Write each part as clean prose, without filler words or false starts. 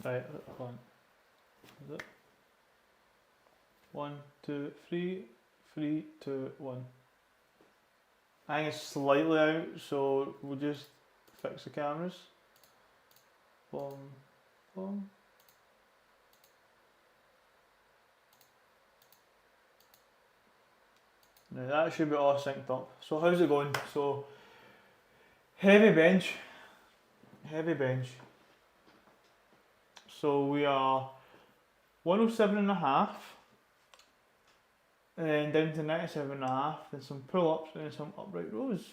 Right, hold on. Is it? 1, 2, 3, 3, 2, 1. I think it's slightly out, so we'll just fix the cameras. Boom, boom. Now that should be all synced up. So how's it going? So heavy bench. So we are 107.5, and then down to 97.5, then some pull-ups and then some upright rows.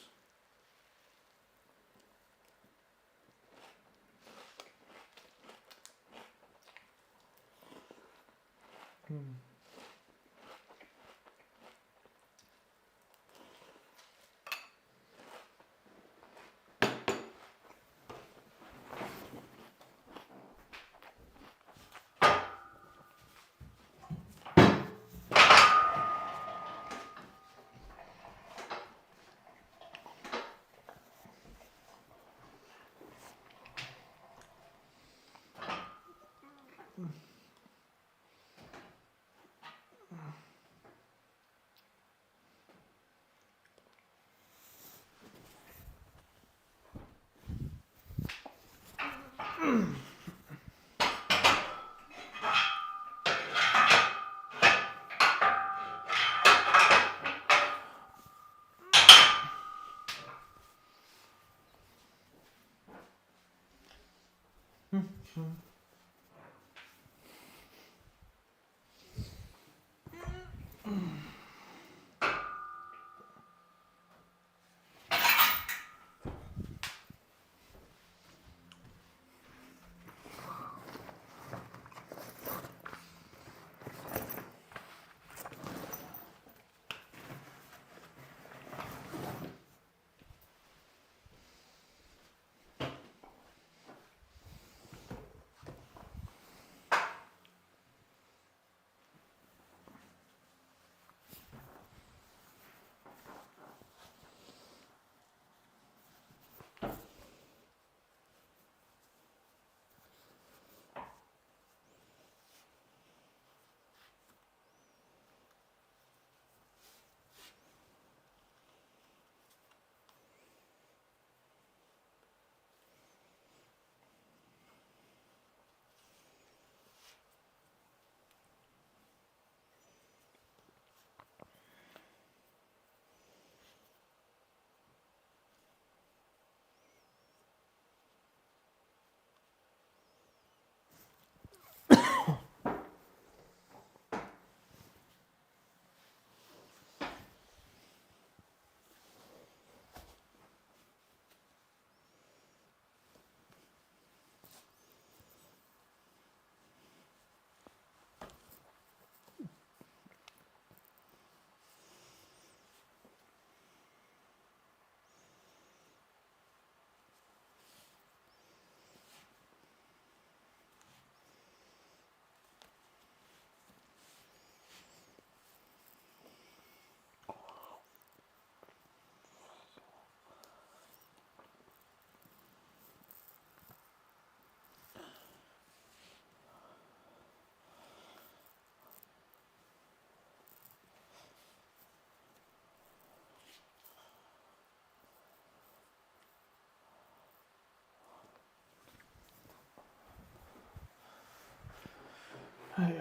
Right,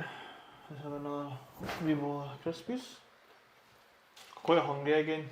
let's have another wee bowl of Crispies. Quite hungry again.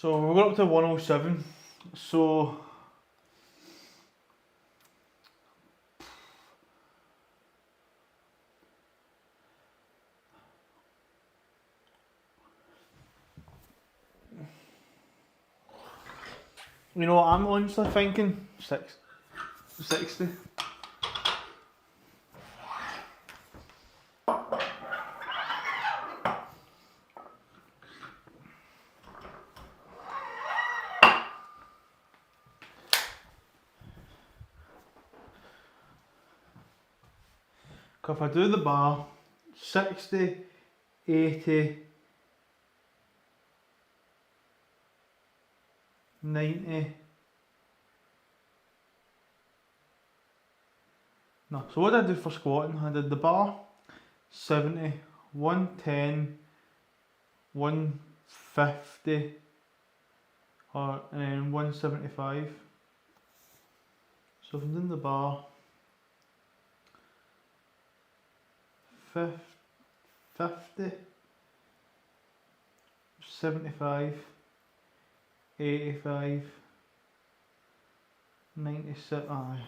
So we're going up to 107. So you know what I'm honestly thinking? 60. If I do the bar, 60, 80, 90. No, so what did I do for squatting? I did the bar, 70, 110, 150, and then 175. So if I'm doing the bar, 50, 75, 85, 96, aye.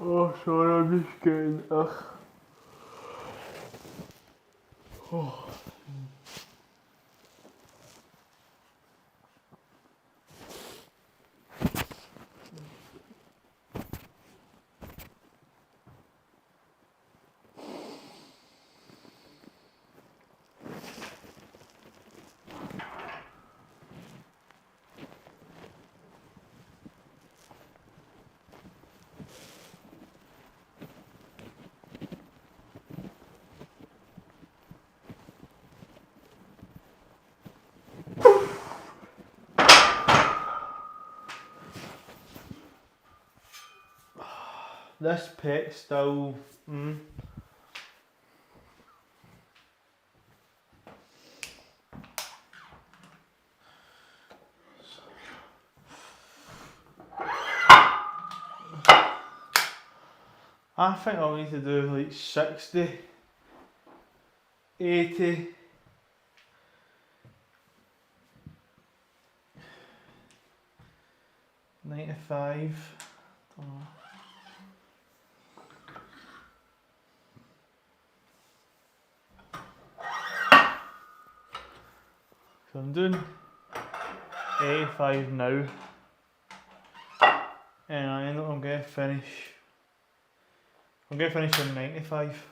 Oh, sorry, I'm just getting. Ugh. Oh. This pet still. I think I'll need to do like 60, 80. 95. Don't know. So I'm doing 85 now, and I know I'm going to finish. I'm going to finish on 95.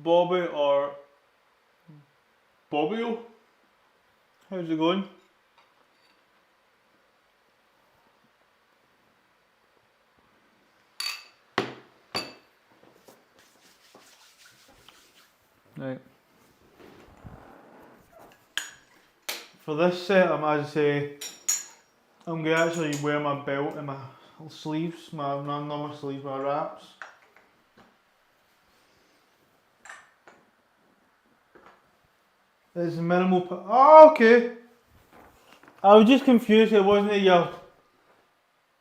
Bobby or Bobbio? How's it going? Right. For this set, I'm as I say, I'm going to actually wear my belt and my sleeves, not my sleeves, my wraps. It's minimal. Oh, okay. I was just confused. It wasn't your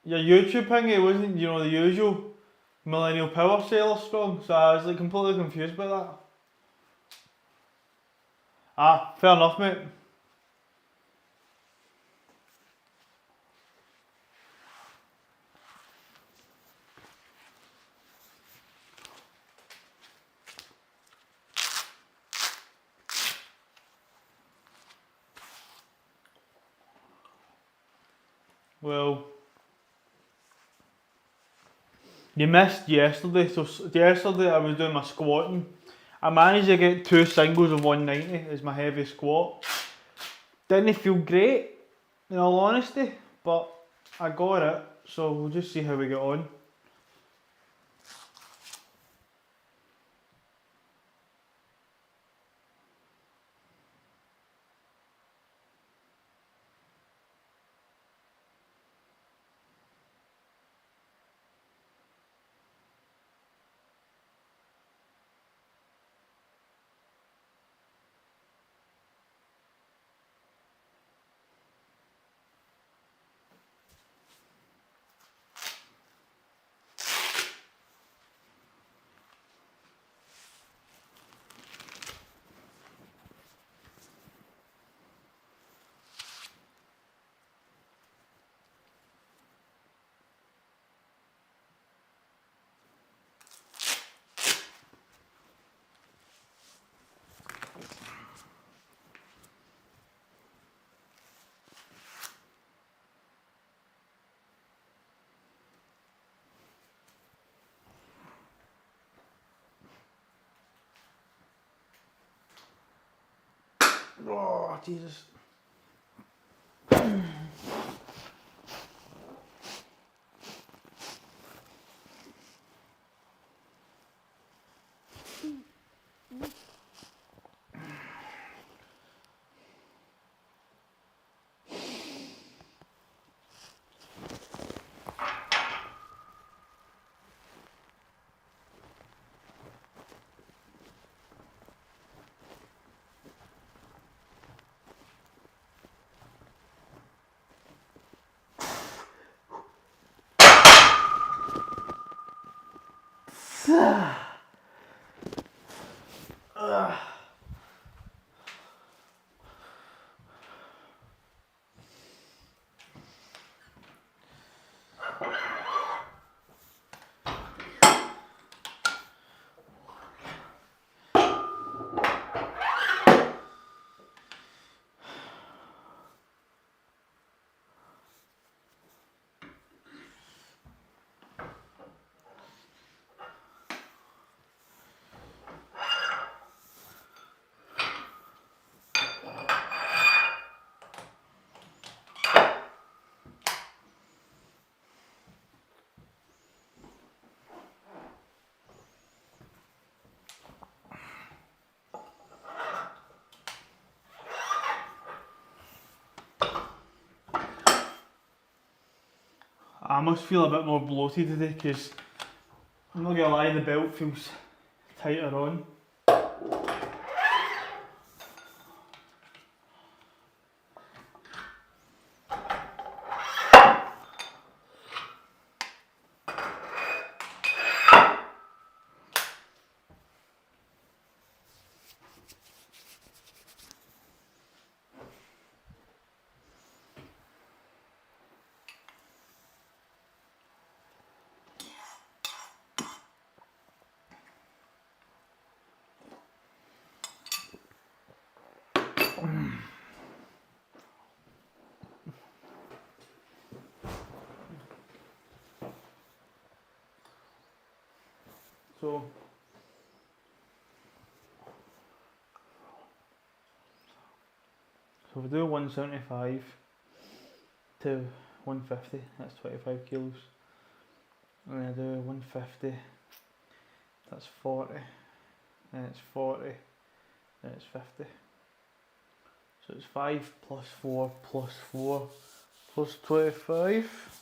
YouTube thing. It wasn't the usual millennial power sailor strong. So I was like completely confused by that. Ah, fair enough, mate. Well, you missed yesterday. So yesterday I was doing my squatting. I managed to get 2 singles of 190 as my heavy squat. Didn't feel great, in all honesty, but I got it. So we'll just see how we get on. Oh, Jesus. I must feel a bit more bloated today because I'm not gonna lie, the belt feels tighter on. So if we do 175 to 150, that's 25 kilos. And then I do 150, that's 40, then it's 40, then it's 50. So it's 5 plus 4 plus 4 plus 25.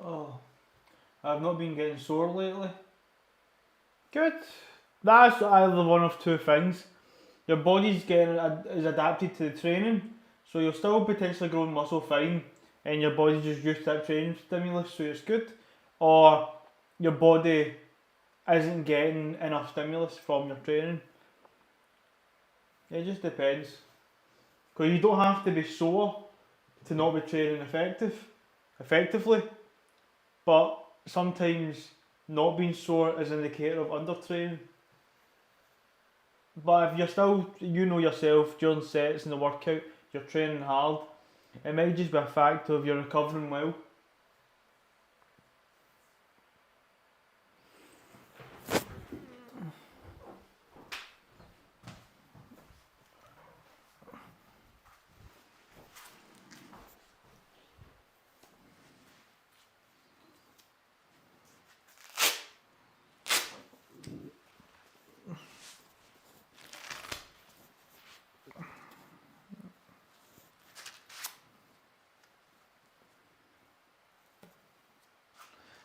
Oh, I've not been getting sore lately. Good. That's either one of two things. Your body's is adapted to the training, so you'll still potentially grow muscle fine, and your body's just used to that training stimulus, so it's good. Or your body isn't getting enough stimulus from your training. It just depends. Because you don't have to be sore to not be training effectively, but sometimes not being sore is an indicator of undertraining. But if you're still, you know yourself, during sets in the workout, you're training hard, it might just be a fact of you're recovering well.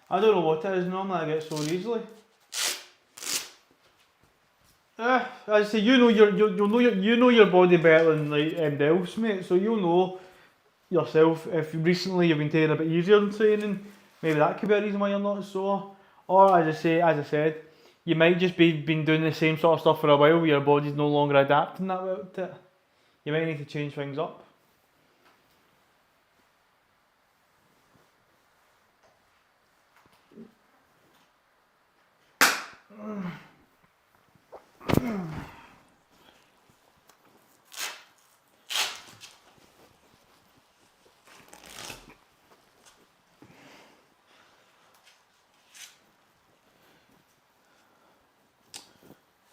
I don't know what it is, normally I get sore easily. As I say, you know your body better than anybody else, mate. So you'll know yourself if recently you've been taking a bit easier in training. Maybe that could be a reason why you're not sore. Or as I said, you might just be been doing the same sort of stuff for a while, where your body's no longer adapting that well to it. You might need to change things up.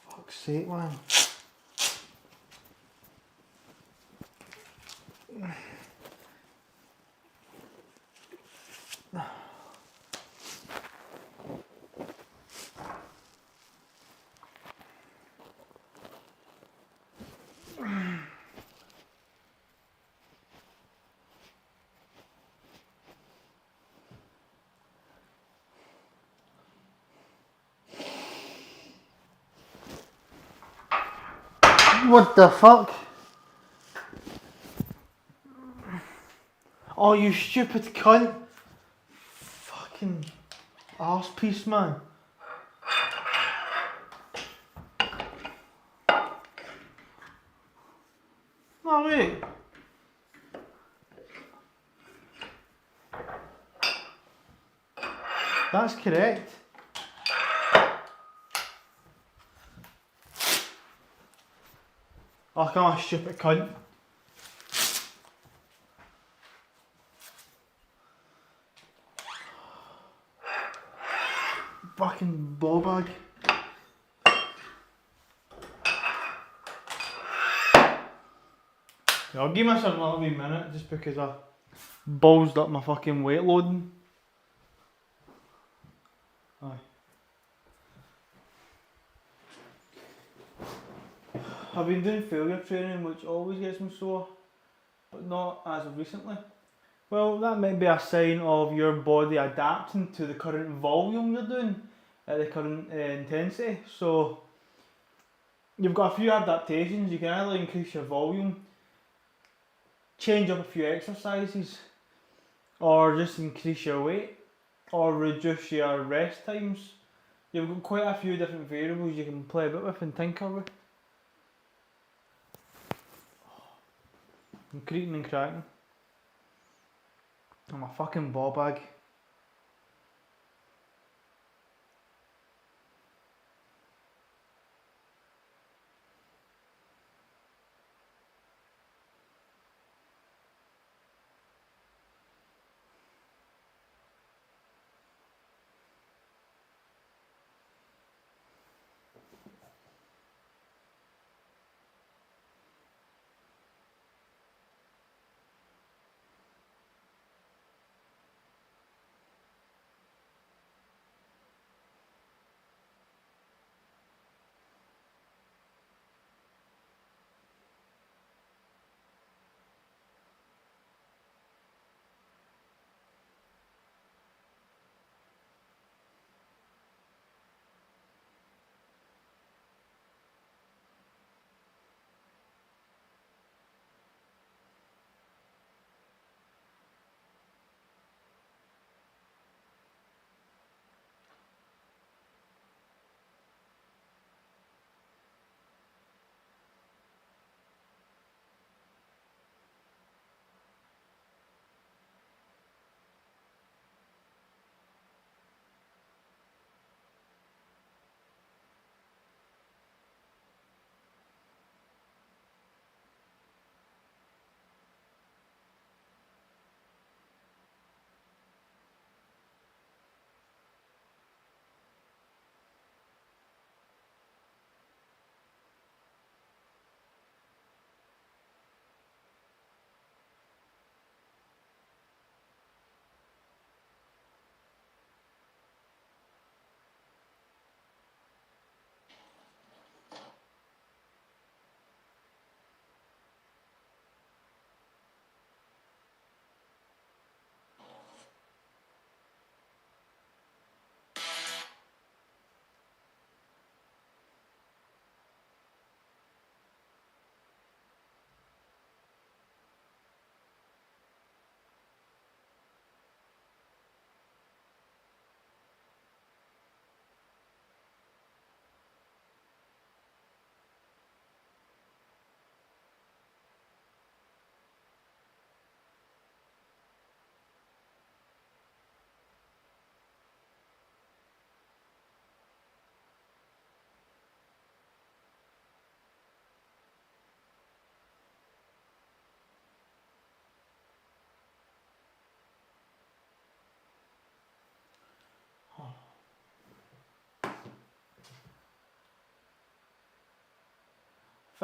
Fuck's sake, man. What the fuck? Oh, you stupid cunt. Fucking arse piece, man. No, wait. That's correct. Oh, come on, stupid cunt. Fucking ball bag. Yeah, I'll give myself another wee minute just because I ballsed up my fucking weight loading. Aye. I've been doing failure training, which always gets me sore, but not as of recently. Well, that might be a sign of your body adapting to the current volume you're doing at the current intensity. So you've got a few adaptations. You can either increase your volume, change up a few exercises, or just increase your weight, or reduce your rest times. You've got quite a few different variables you can play a bit with and tinker with. I'm creaking and cracking. I'm a fucking ball bag.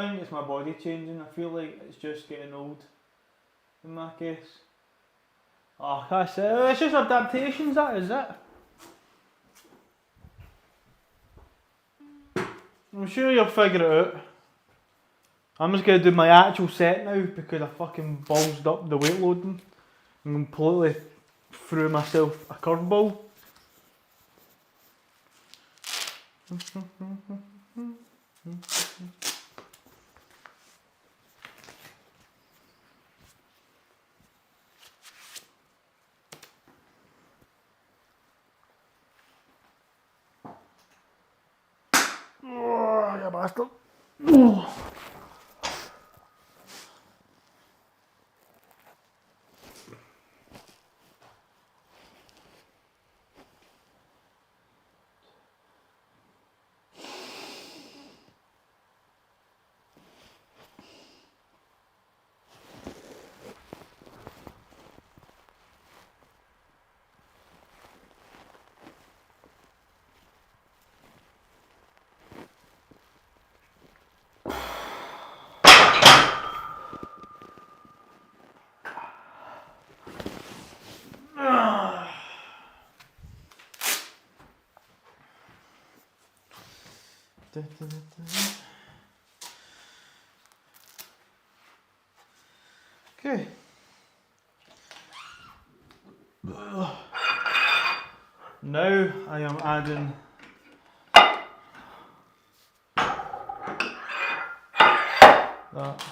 think it's my body changing. I feel like it's just getting old in my case. Oh, that's it. It's just adaptations, that is it. I'm sure you'll figure it out. I'm just going to do my actual set now because I fucking ballsed up the weightlifting and completely threw myself a curveball. Oh, you bastard. Oh. Okay. Now I am adding that.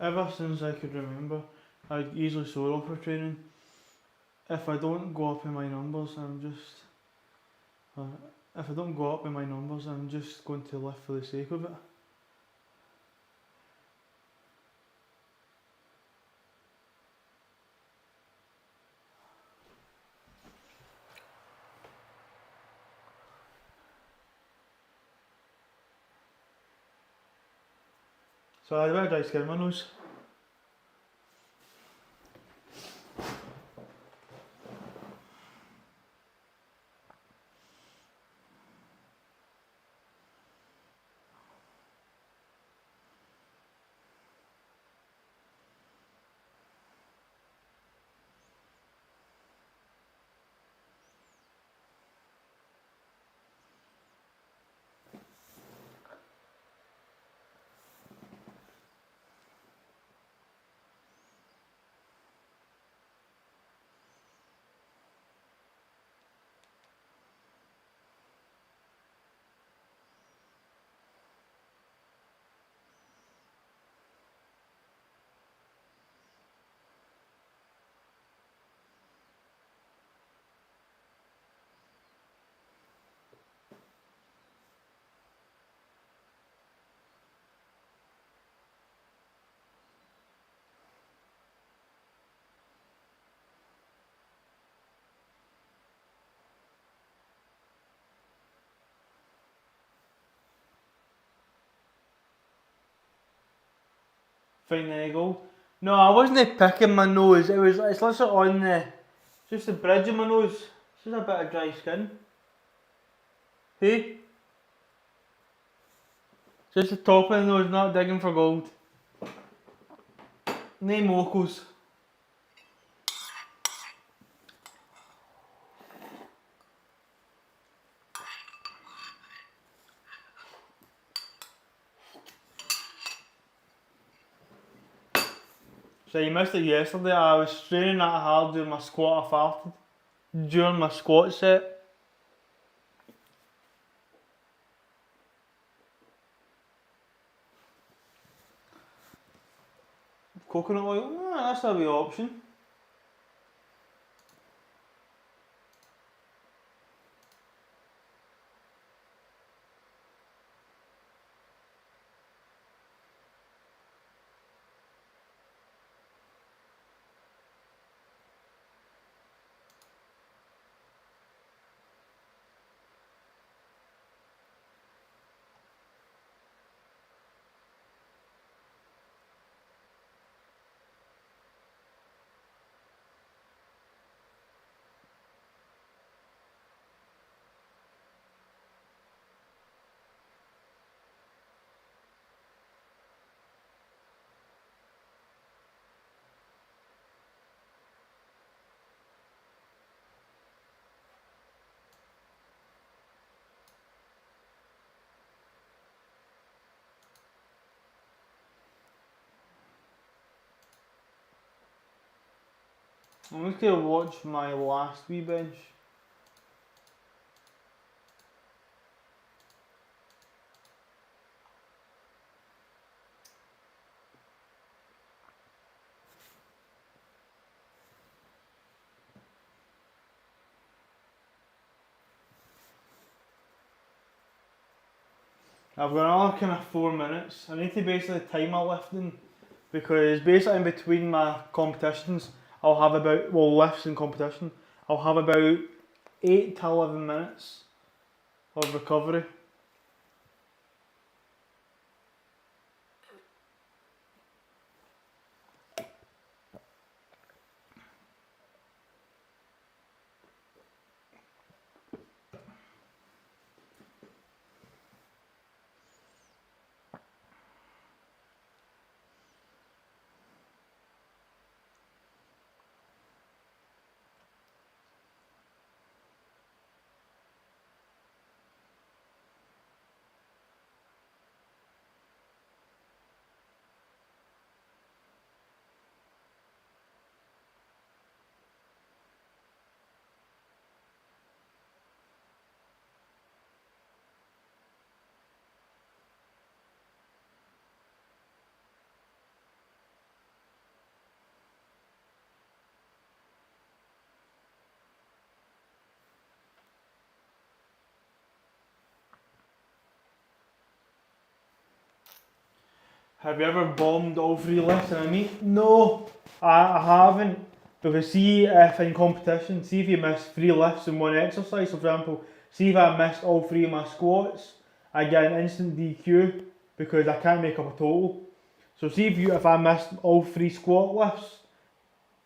Ever since I could remember, I easily sore off for training. If I don't go up in my numbers, if I don't go up in my numbers, I'm just going to lift for the sake of it. So I had a bit of dry skin in my nose. Fine, there you go. No, I wasn't picking my nose. It's literally on just the bridge of my nose. It's just a bit of dry skin. Hey? Just the top of the nose, not digging for gold. No mocos. So you missed it yesterday. I was straining that hard doing my squat. I farted during my squat set. Coconut oil, that's a wee option. I'm just gonna watch my last wee bench. I've got another kind of 4 minutes. I need to basically time my lifting because basically in between my competitions I'll have about, well, lifts and competition, I'll have about 8 to 11 minutes of recovery. Have you ever bombed all 3 lifts in a meet? No, I haven't. Because see if in competition, see if you miss 3 lifts in one exercise, so for example, see if I missed all 3 of my squats, I get an instant DQ because I can't make up a total. So see if I missed all 3 squat lifts,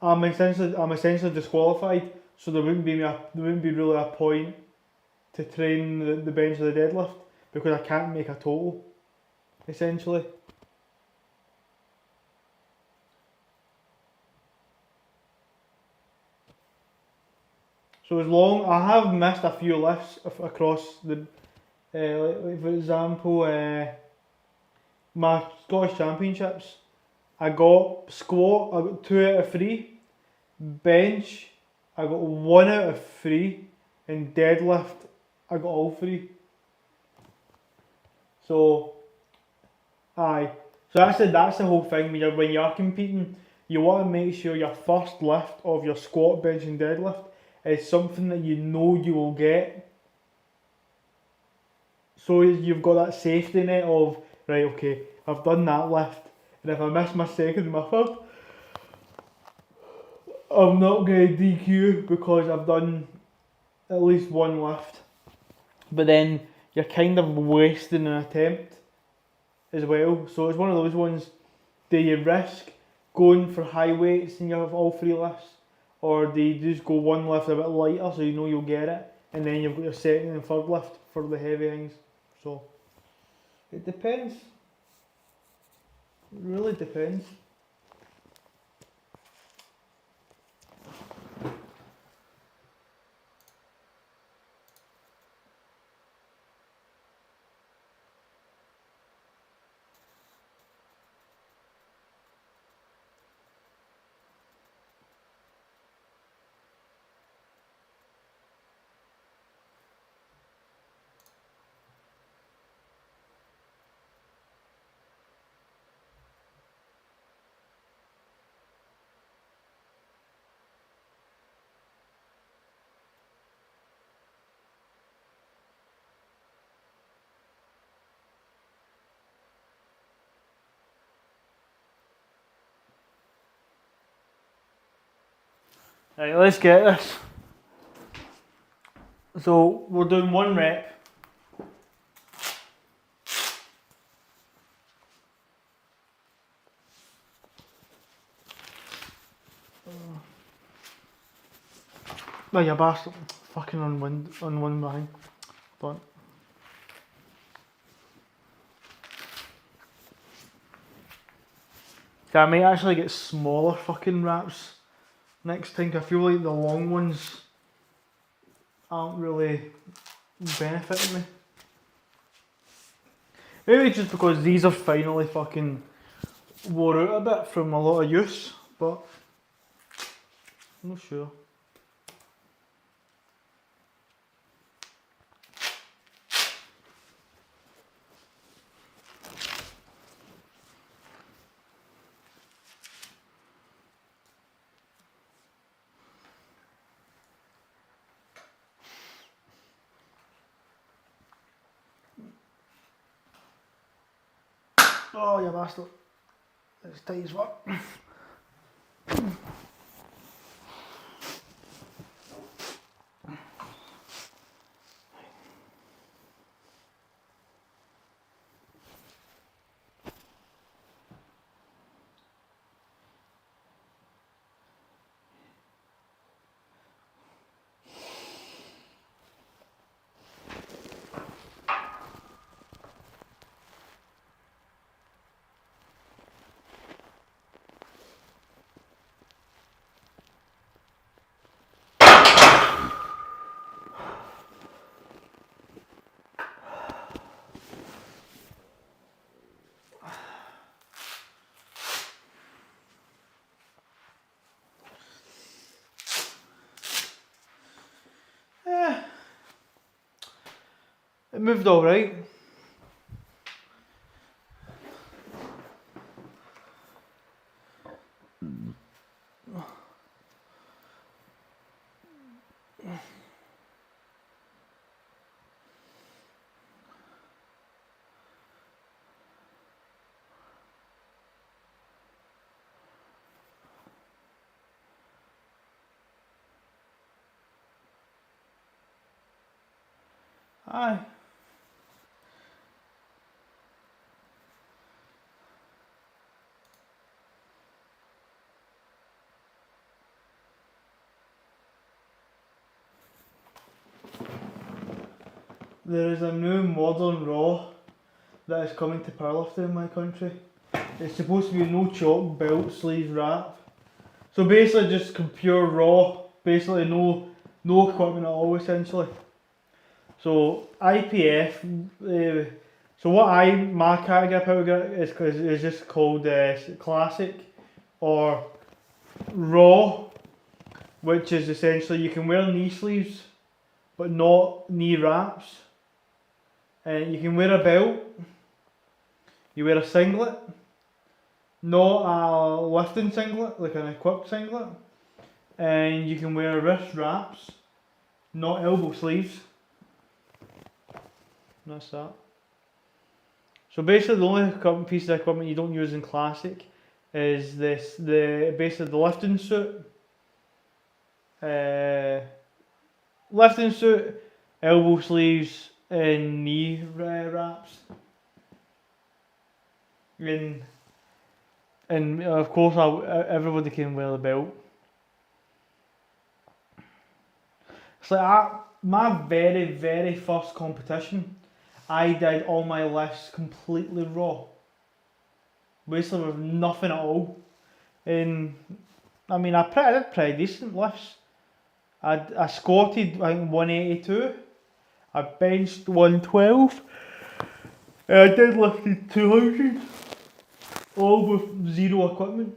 I'm essentially disqualified. So there wouldn't be really a point to train the bench or the deadlift because I can't make a total, essentially. So as long, I have missed a few lifts across the, like for example, my Scottish Championships, I got squat, I got 2 out of 3, bench, I got 1 out of 3, and deadlift, I got all 3. So, aye. So that's the whole thing, when you are competing, you want to make sure your first lift of your squat, bench and deadlift is something that you know you will get. So you've got that safety net of, right, okay, I've done that lift, and if I miss my second and my third, I'm not going to DQ because I've done at least 1 lift. But then you're kind of wasting an attempt as well. So it's one of those ones, do you risk going for high weights and you have all 3 lifts? Or do you just go 1 lift a bit lighter so you know you'll get it, and then you've got your second and third lift for the heavy things? So it depends. It really depends. Right, let's get this. So we're doing 1 rep. No, you bastard. Fucking on one behind. Don't. Okay, I might actually get smaller fucking wraps next time. I feel like the long ones aren't really benefiting me. Maybe just because these are finally fucking wore out a bit from a lot of use, but I'm not sure. Oh, you bastard. It's tight as fuck. It moved alright. Aye. There is a new modern raw that is coming to Powerlifter in my country. It's supposed to be no chalk, belt, sleeve, wrap. So basically just pure raw, basically no equipment at all essentially. So IPF, so my category power grip is just called classic or raw, which is essentially you can wear knee sleeves but not knee wraps. And you can wear a belt, you wear a singlet, not a lifting singlet, like an equipped singlet, and you can wear wrist wraps, not elbow sleeves. And that's that. So basically the only piece of equipment you don't use in classic is basically the lifting suit, elbow sleeves, and knee wraps. And of course everybody can wear the belt. It's like my very, very first competition, I did all my lifts completely raw. Basically with nothing at all. And I mean I did pretty decent lifts. I squatted I think 182. I benched 112. And I deadlifted 200. All with zero equipment.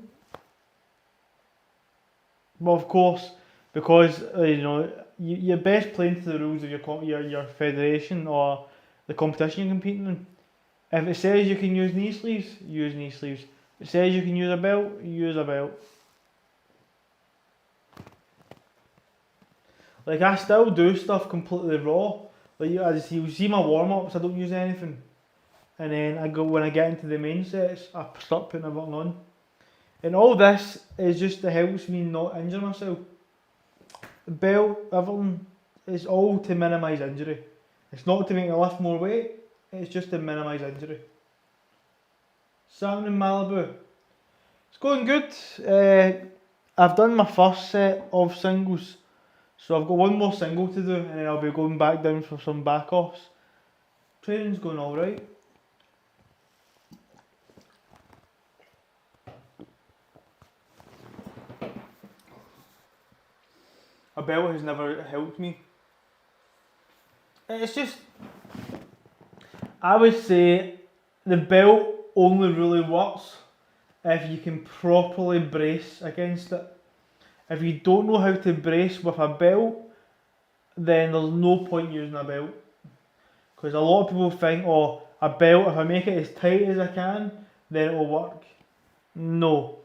But of course, because you're best playing to the rules of your federation or the competition you're competing in. If it says you can use knee sleeves, use knee sleeves. If it says you can use a belt, use a belt. Like I still do stuff completely raw. Like you see my warm ups, I don't use anything. And then when I get into the main sets, I start putting everything on. And all this is just to help me not injure myself. The belt, everything, is all to minimise injury. It's not to make me lift more weight, it's just to minimise injury. Saturn in Malibu. It's going good. I've done my first set of singles. So I've got one more single to do and then I'll be going back down for some back offs. Training's going alright. A belt has never helped me. It's just, I would say the belt only really works if you can properly brace against it. If you don't know how to brace with a belt, then there's no point using a belt. Because a lot of people think, oh, a belt, if I make it as tight as I can, then it will work. No.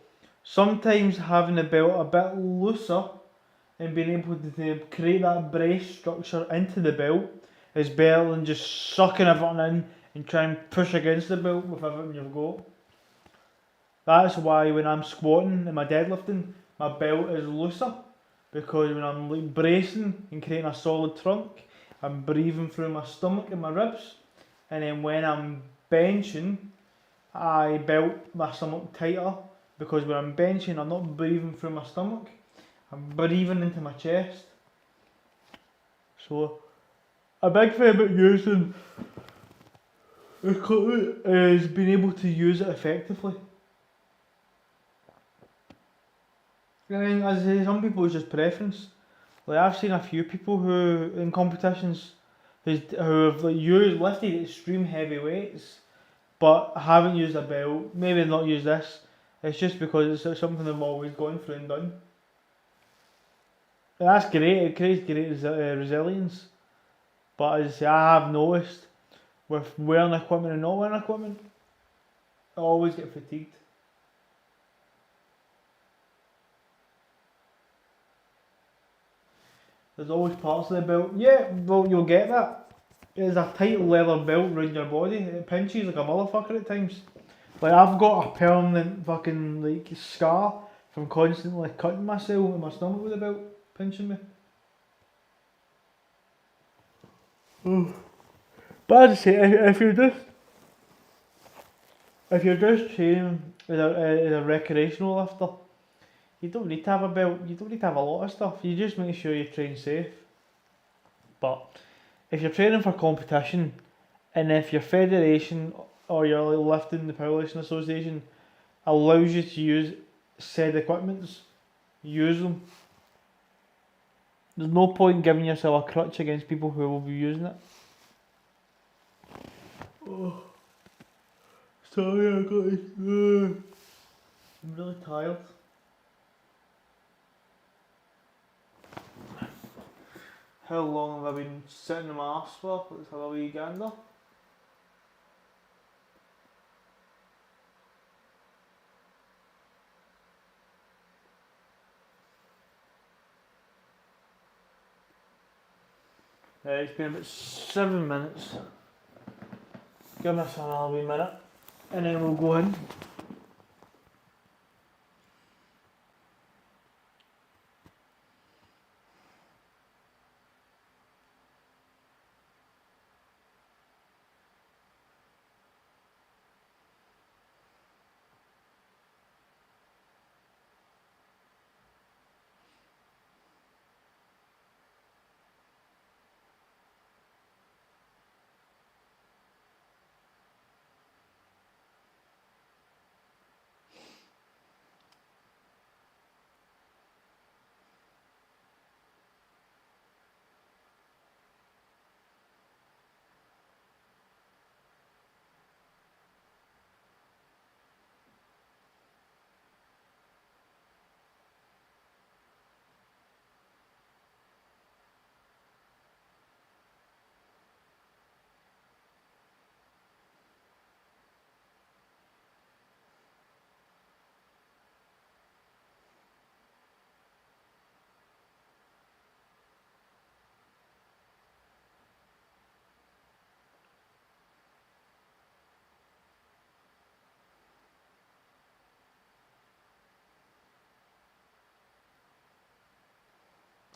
Sometimes having the belt a bit looser and being able to create that brace structure into the belt is better than just sucking everything in and trying to push against the belt with everything you've got. That's why when I'm squatting and my deadlifting, my belt is looser, because when I'm like bracing and creating a solid trunk, I'm breathing through my stomach and my ribs, and then when I'm benching, I belt my stomach tighter, because when I'm benching, I'm not breathing through my stomach, I'm breathing into my chest. So a big thing about using equipment is being able to use it effectively. I mean, as I say, some people it's just preference. Like I've seen a few people who in competitions who have like lifted extreme heavy weights, but haven't used a belt. Maybe not used this. It's just because it's something they've always gone through and done. And that's great. It creates great resilience. But as I say, I have noticed with wearing equipment and not wearing equipment, I always get fatigued. There's always parts of the belt. Yeah, well, you'll get that. It's a tight leather belt around your body. It pinches like a motherfucker at times. Like I've got a permanent fucking like scar from constantly cutting myself in my stomach with the belt pinching me. But as I say, if you're just training as a recreational lifter, you don't need to have a belt. You don't need to have a lot of stuff. You just make sure you train safe. But if you're training for competition, and if your federation or your lifting, the Powerlifting Association allows you to use said equipments, use them. There's no point giving yourself a crutch against people who will be using it. Oh, sorry, I got it. I'm really tired. How long have I been sitting on my arse for? Let's have a wee gander. It's been about 7 minutes. Give us another wee minute and then we'll go in.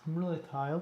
I'm really tired.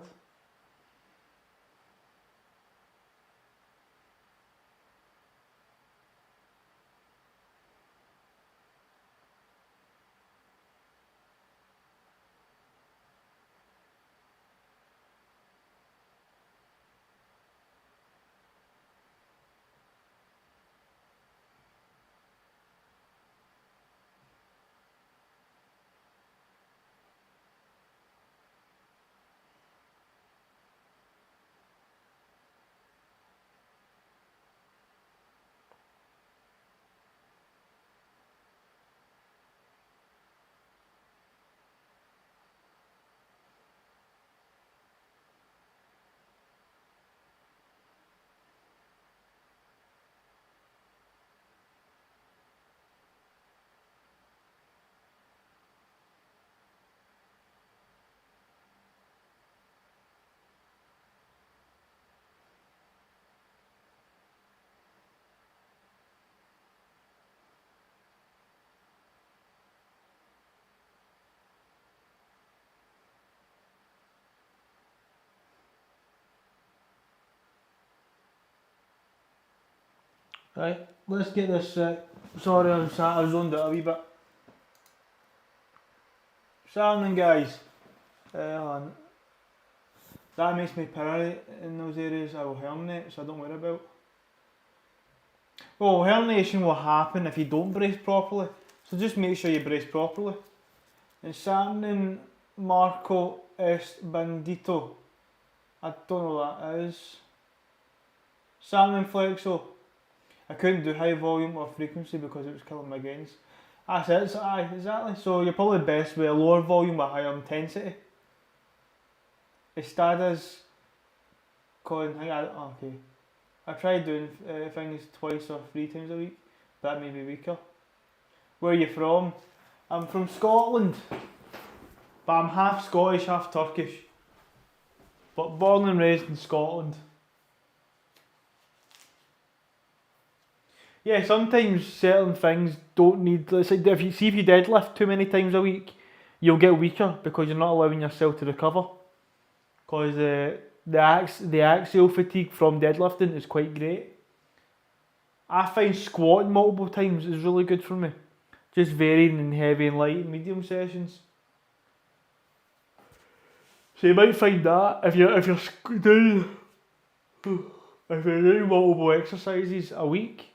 Right, let's get this set. Sorry, I zoned out a wee bit. Sharpening, guys. Hold on. That makes me pyrite in those areas I will herniate, so don't worry about. Well, herniation will happen if you don't brace properly, so just make sure you brace properly. And sharpening Marco est bandito. I don't know what that is. Sharpening flexo. I couldn't do high volume or frequency because it was killing my gains. That's it, so aye, exactly. So you're probably best with a lower volume but higher intensity. Estadas con, okay. I tried doing things twice or 3 times a week, that made me weaker. Where are you from? I'm from Scotland, but I'm half Scottish, half Turkish. But born and raised in Scotland. Yeah, sometimes certain things don't need. It's like if you deadlift too many times a week, you'll get weaker because you're not allowing yourself to recover. Because the axial fatigue from deadlifting is quite great. I find squatting multiple times is really good for me. Just varying in heavy and light and medium sessions. So you might find that if you're doing multiple exercises a week.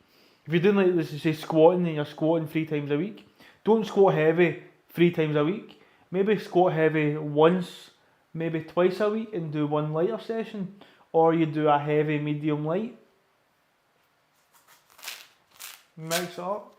If you're doing like let's say squatting and you're squatting 3 times a week, don't squat heavy 3 times a week. Maybe squat heavy once, maybe twice a week and do 1 lighter session, or you do a heavy, medium, light. Mix it up.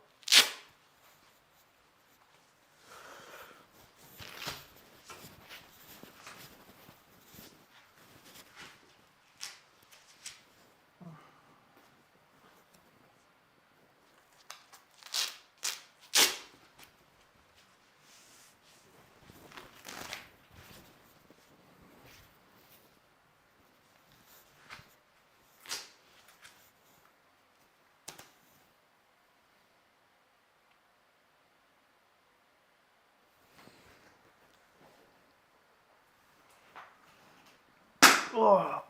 Oh.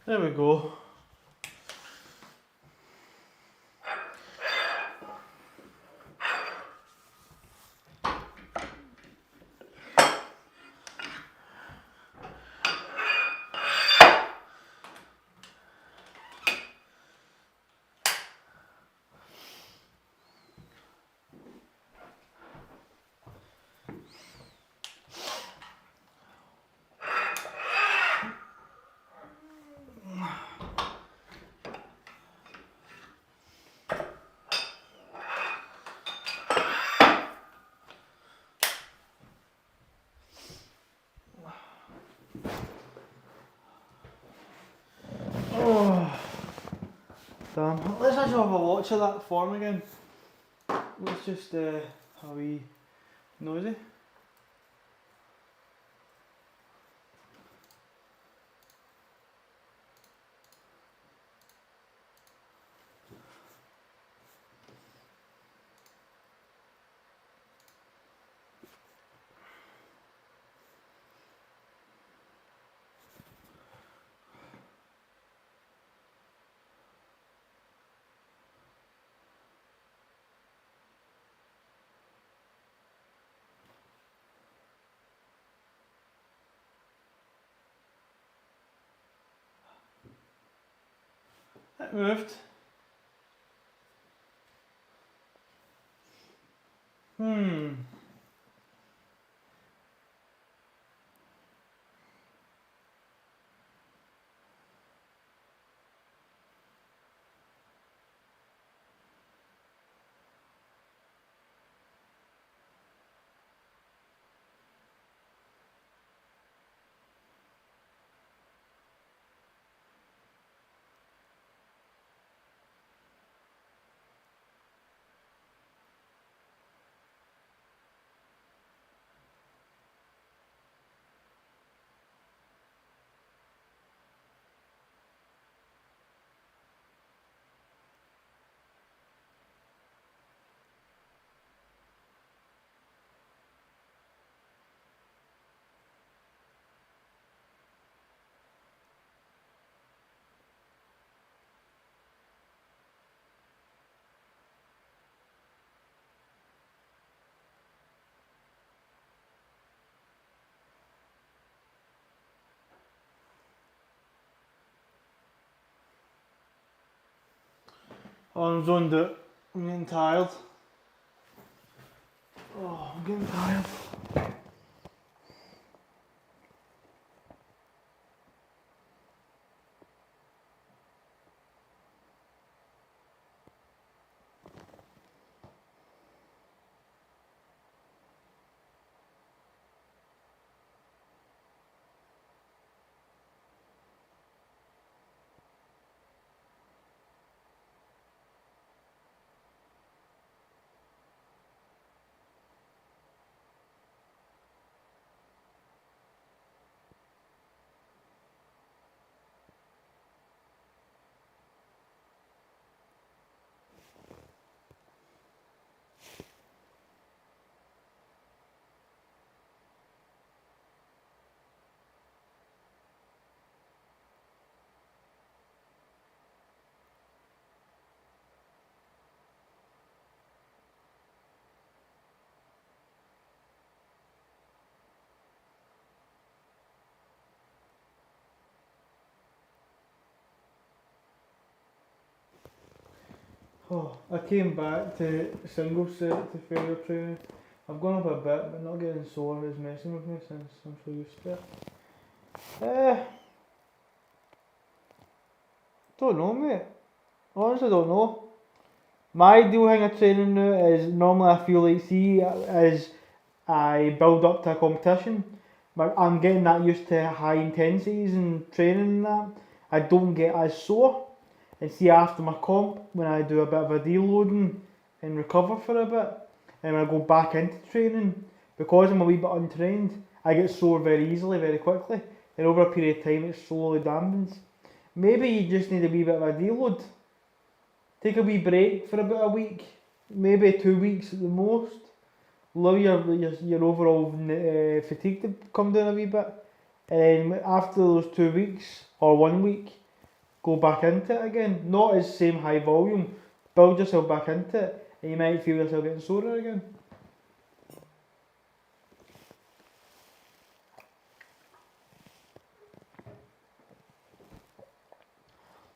There we go. Oh, damn. Let's actually have a watch of that form again. Let's just have a wee nosy. It moved. I'm zoned out. I'm getting tired. Oh, I'm getting tired. Oh, I came back to single set to failure training. I've gone up a bit, but not getting sore is messing with me since I'm so used to it. Don't know, mate. Honestly, don't know. My ideal thing of training now is normally I feel like, see, as I build up to a competition, but I'm getting that used to high intensities and training and that. I don't get as sore. And see, after my comp, when I do a bit of a deloading and recover for a bit, and when I go back into training, because I'm a wee bit untrained, I get sore very easily, very quickly, and over a period of time it slowly dampens. Maybe you just need a wee bit of a deload. Take a wee break for about a week, maybe 2 weeks at the most. Allow your overall fatigue to come down a wee bit, and then after those 2 weeks or 1 week, go back into it again. Not as same high volume. Build yourself back into it, and you might feel yourself getting sore again.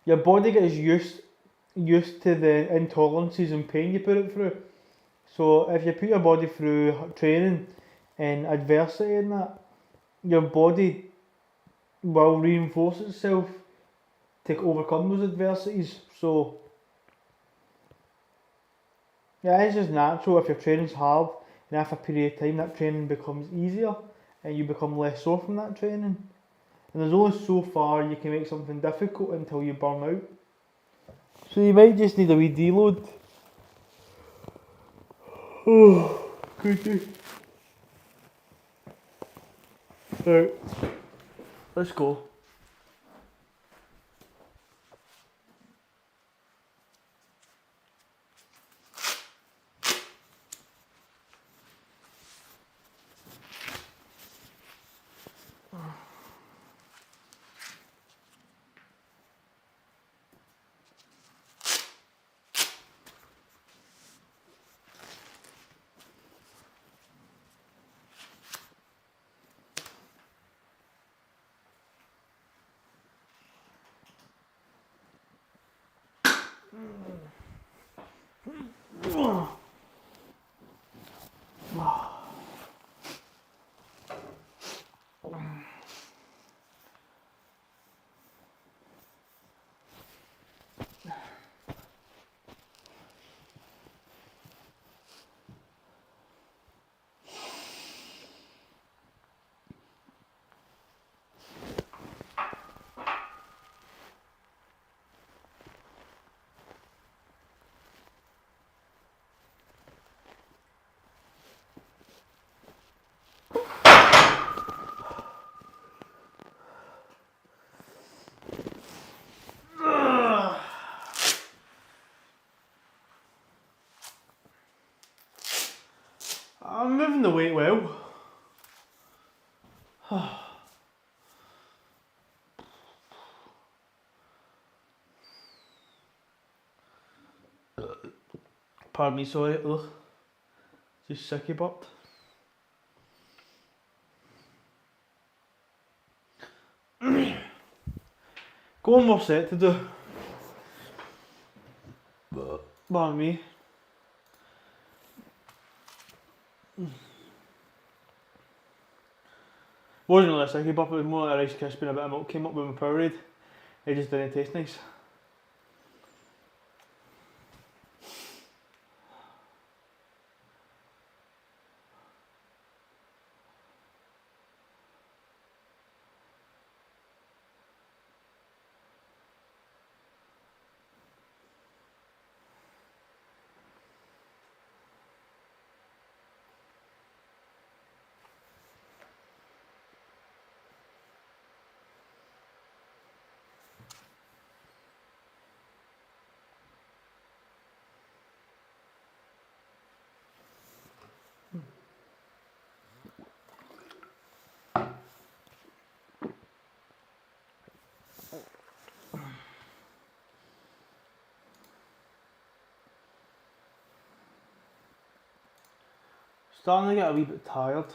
Your body gets used to the intolerances and pain you put it through. So if you put your body through training and adversity and that, your body will reinforce itself to overcome those adversities. So yeah, it's just natural if your training's hard and after a period of time that training becomes easier and you become less sore from that training. And there's only so far you can make something difficult until you burn out. So you might just need a wee deload. Oh, could you? Right, let's go. I'm moving the weight well. Pardon me, sorry. Ugh. Just sicky burped. Go one more set to do. Bar me. Wasn't really sticky pup, it was more like a Rice Krispie and a bit of milk came up with my Powerade. It just didn't taste nice. Starting to get a wee bit tired.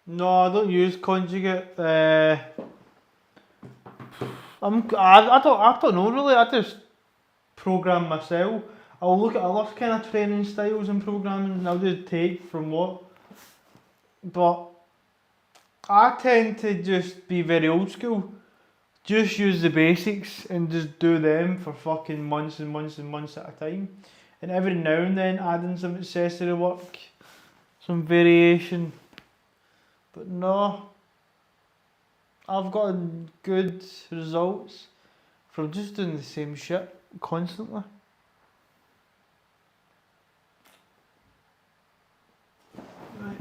No, I don't use conjugate. I don't know really. I just program myself. I'll look at other kind of training styles and programming, and I'll just take from what. But I tend to just be very old school. Just use the basics and just do them for fucking months and months and months at a time. And every now and then add in some accessory work, some variation. But no, I've got good results from just doing the same shit constantly. Right.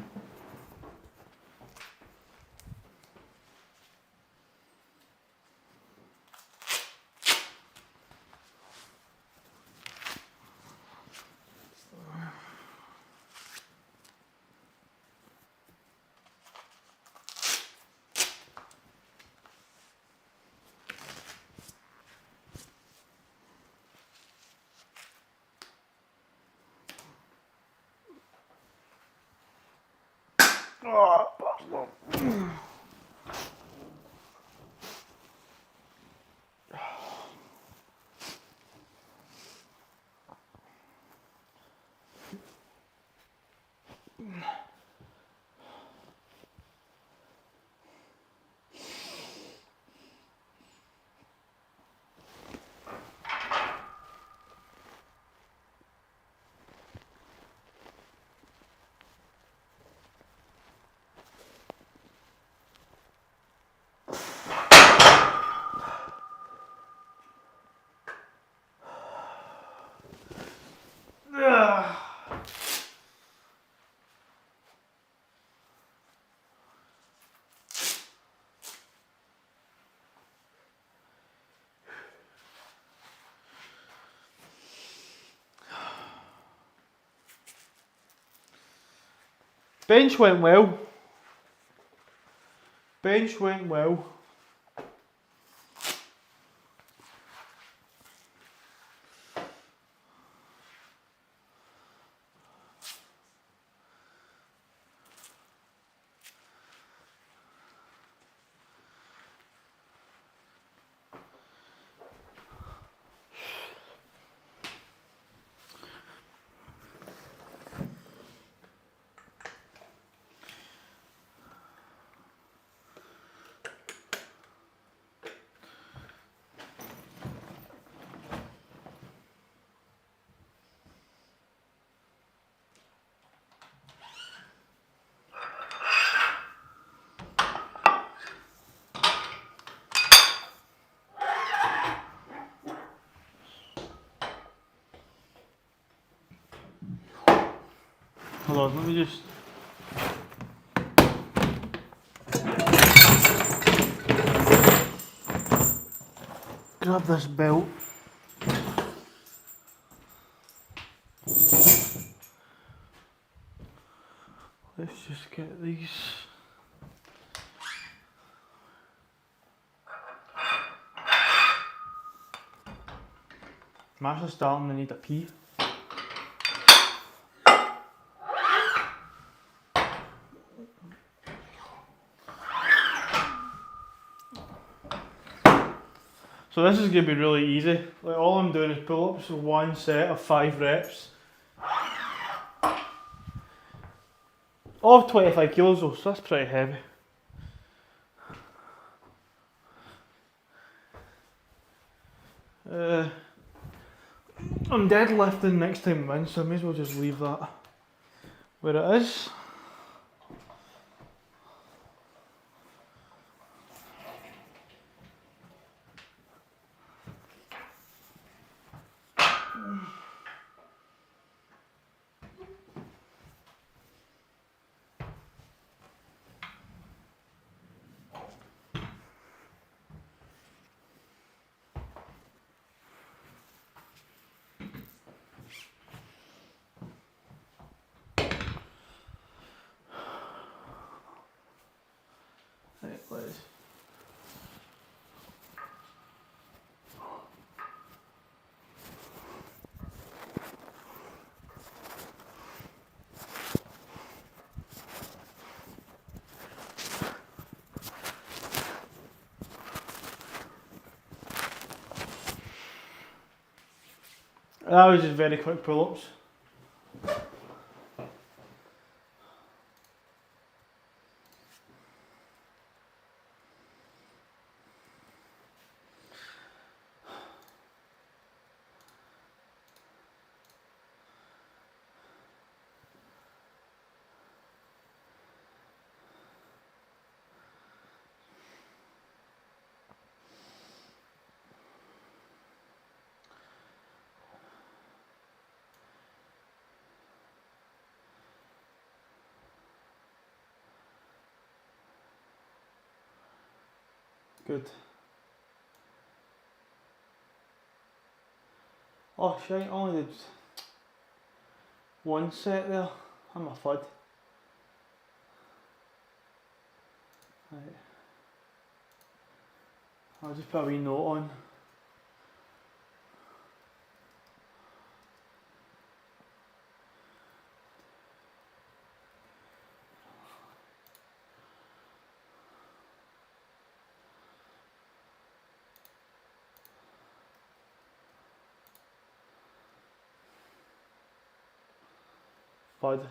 Bench went well. Bench went well. Hold on, let me just... grab this belt. Let's just get these. I'm actually starting to need a pee. So this is going to be really easy. Like, all I'm doing is pull-ups, one set of 5 reps. Of 25 kilos though, so that's pretty heavy. I'm deadlifting next time I'm in, so I may as well just leave that where it is. Right, let's... That was just very quick pull-ups. Good. Oh shit, I only did one set there. I'm a fud. Right. I'll just put a wee note on. Fud.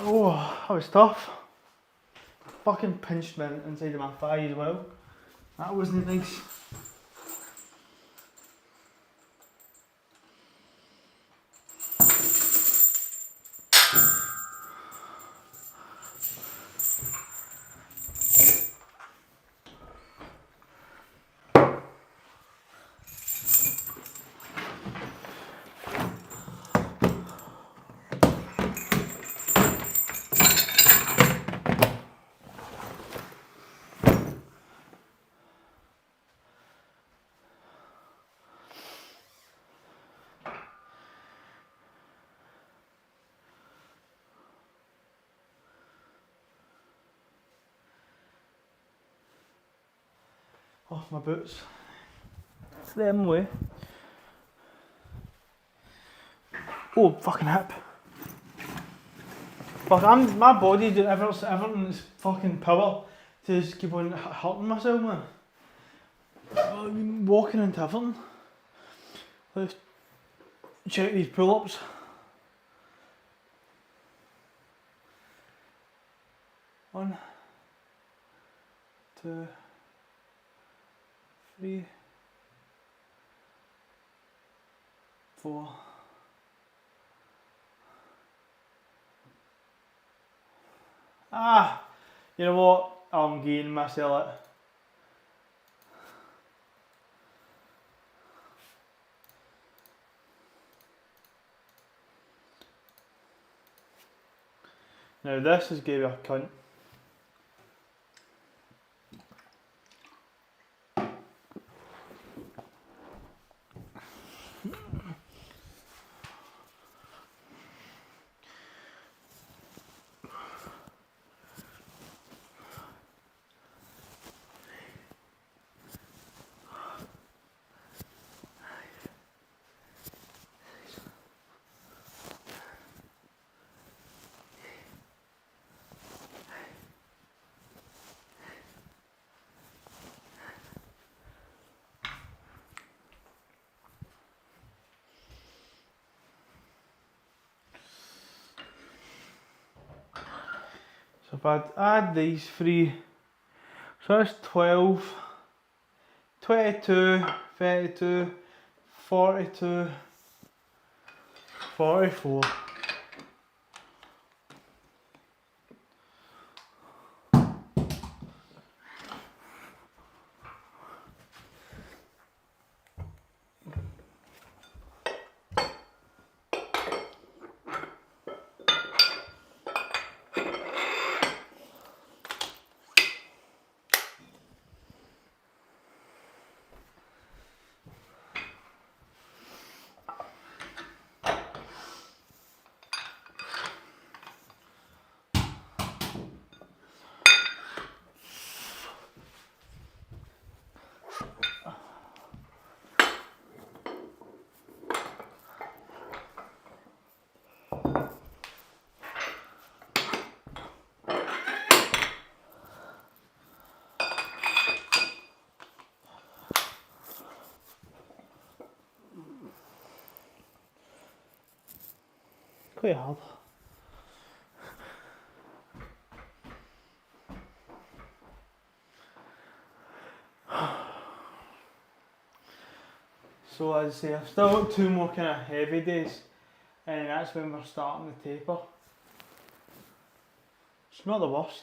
Oh, that was tough. Fucking pinched me inside of my thigh as well. That wasn't nice. Off my boots. It's them way. Oh, fucking hip. Fuck, my body doing everything is fucking power to just keep on hurting myself, man. I'm walking into everything. Let's check these pull-ups. One, two, three, four. Ah, you know what? I'm getting myself it. Now this is going to be a cunt. So if I add these three, so that's 12, 22, 32, 42, 44. Quite hard. So as I say, I've still got 2 more kind of heavy days, and that's when we're starting the taper. It's not the worst.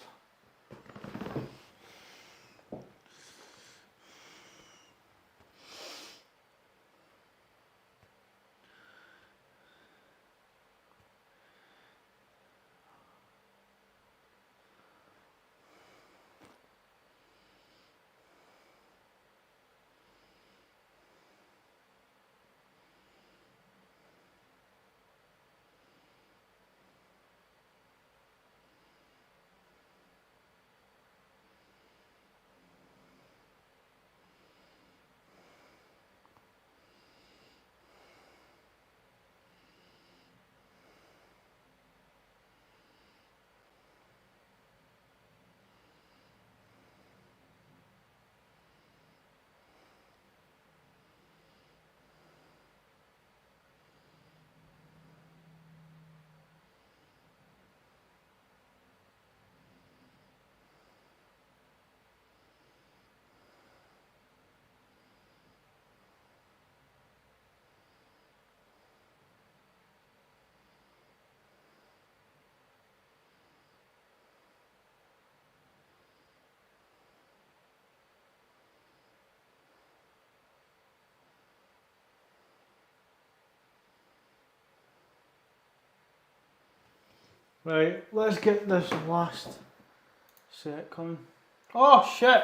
Right, let's get this last set coming. Oh shit!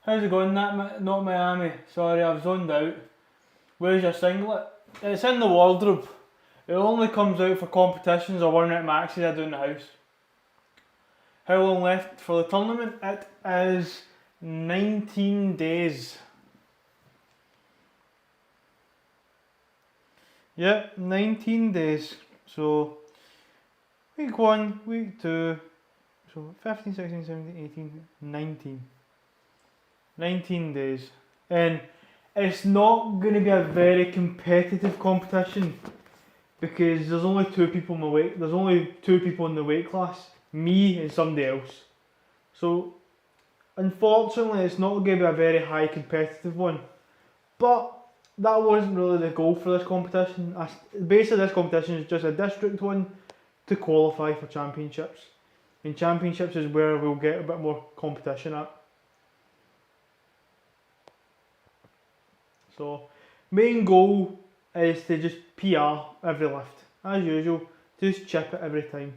How's it going? Not Miami. Sorry, I've zoned out. Where's your singlet? It's in the wardrobe. It only comes out for competitions or 1 rep maxes I do in the house. How long left for the tournament? It is 19 days. Yep, 19 days. So, week 1, week 2, so 15, 16, 17, 18, 19. 19 days. And it's not going to be a very competitive competition because there's only 2 people in the weight. There's only 2 people in the weight class, me and somebody else. So, unfortunately, it's not going to be a very high competitive one. But that wasn't really the goal for this competition. Basically, this competition is just a district one to qualify for championships. And championships is where we'll get a bit more competition at. So, main goal is to just PR every lift. As usual, just chip it every time.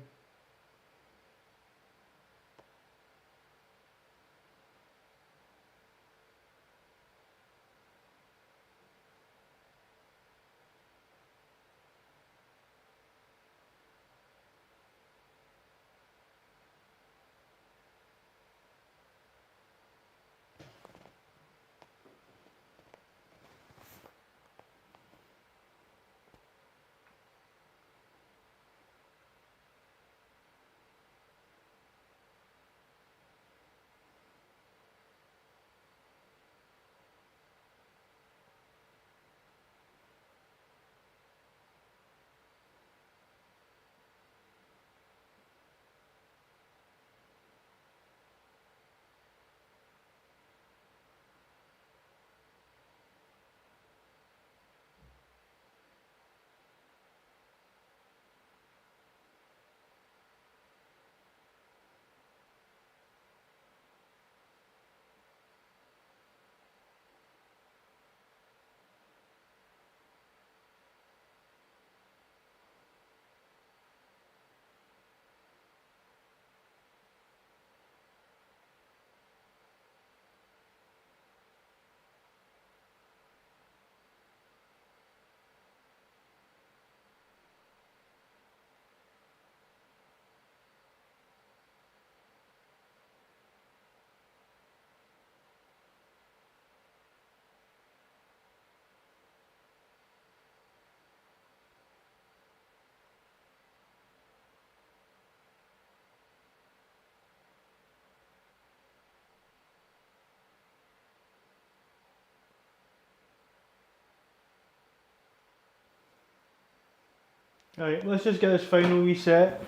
Right, let's just get this final reset.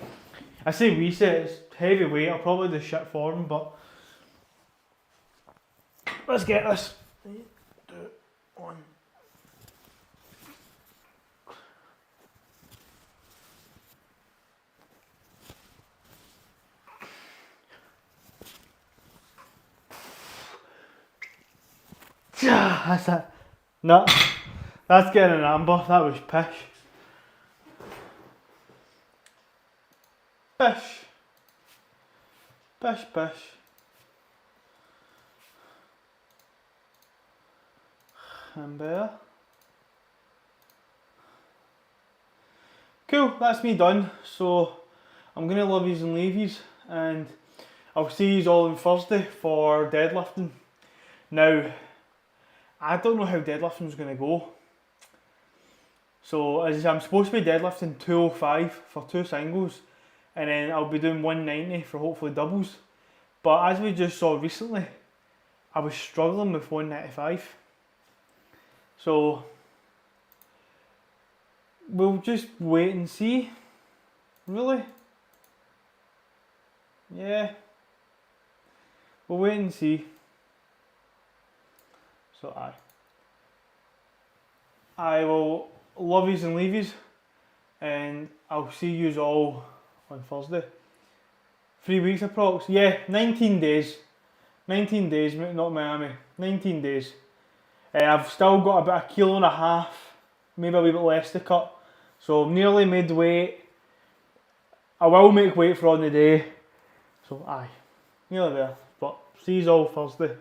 I say reset, it's heavy weight, I'll probably do shit for him, but let's get this. 3, 2, 1. That's it. No, that's getting an amber, that was pish. Pish. Pish, pish. And better. Cool, that's me done. So I'm going to love yous and leave yous, and I'll see yous all on Thursday for deadlifting. Now, I don't know how deadlifting's going to go. So as I'm supposed to be deadlifting 205 for 2 singles, and then I'll be doing 190 for hopefully doubles. But as we just saw recently, I was struggling with 195. So we'll just wait and see. Really? Yeah. We'll wait and see. So I will love yous and leave yous, and I'll see yous all on Thursday. 3 weeks approx. Yeah, 19 days. 19 days, not Miami. 19 days. I've still got about 1.5 kilos, maybe a wee bit less to cut. So nearly mid weight. I will make weight for on the day. So aye, nearly there. But see you all Thursday.